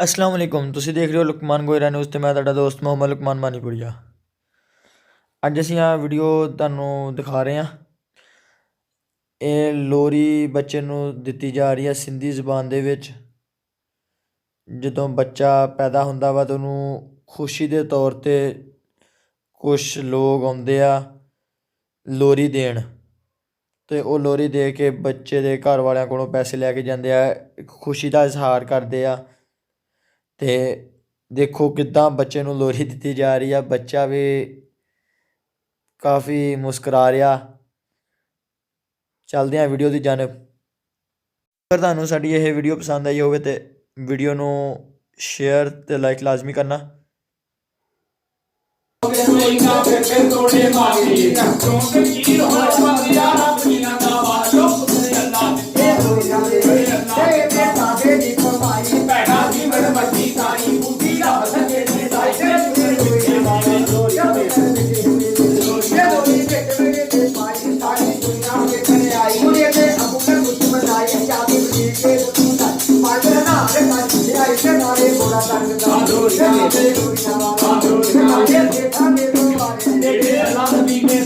अस्सलाम वालेकुम। ਤੁਸੀਂ ਦੇਖ ਰਹੇ ਹੋ ਲੁਕਮਾਨ ਗੋਇਰਾ ਨਿਊਜ਼ ਤੇ ਮੈਂ ਤੁਹਾਡਾ ਦੋਸਤ ਮੁਹੰਮਦ ਲੁਕਮਾਨ ਮਾਨੀਪੁਰੀਆ। ਅੱਜ ਅਸੀਂ ਆ ਵੀਡੀਓ ਤੁਹਾਨੂੰ ਦਿਖਾ ਰਹੇ ਹਾਂ। ਇਹ ਲੋਰੀ ਬੱਚੇ ਨੂੰ ਦਿੱਤੀ ਜਾ ਰਹੀ ਹੈ ਸਿੰਧੀ ਜ਼ੁਬਾਨ ਦੇ ਵਿੱਚ। ਜਦੋਂ ਬੱਚਾ ਪੈਦਾ ਹੁੰਦਾ ਵਾ ਤਾਂ ਉਹਨੂੰ ਖੁਸ਼ੀ ਦੇ ਤੌਰ 'ਤੇ ਕੁਛ ਲੋਕ ਆਉਂਦੇ ਆ ਲੋਰੀ ਦੇਣ, ਅਤੇ ਉਹ ਲੋਰੀ ਦੇ ਕੇ ਬੱਚੇ ਦੇ ਘਰ ਵਾਲਿਆਂ ਕੋਲੋਂ ਪੈਸੇ ਲੈ ਕੇ ਜਾਂਦੇ ਆ, ਇੱਕ ਖੁਸ਼ੀ ਦਾ ਇਜ਼ਹਾਰ ਕਰਦੇ ਆ। ਅਤੇ ਦੇਖੋ ਕਿੱਦਾਂ ਬੱਚੇ ਨੂੰ ਲੋਰੀ ਦਿੱਤੀ ਜਾ ਰਹੀ ਆ, ਬੱਚਾ ਵੀ ਕਾਫੀ ਮੁਸਕਰਾ ਰਿਹਾ। ਚੱਲਦੇ ਹਾਂ ਵੀਡੀਓ ਦੀ ਜਾਨਬ। ਅਗਰ ਤੁਹਾਨੂੰ ਸਾਡੀ ਇਹ ਵੀਡੀਓ ਪਸੰਦ ਆਈ ਹੋਵੇ ਤਾਂ ਵੀਡੀਓ ਨੂੰ ਸ਼ੇਅਰ ਅਤੇ ਲਾਈਕ ਲਾਜ਼ਮੀ ਕਰਨਾ।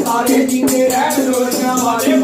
ਸਾਰੇ ਜੀਂਦੇ ਰਹਿਣ ਲੋਰੀਆਂ ਵਾਲੇ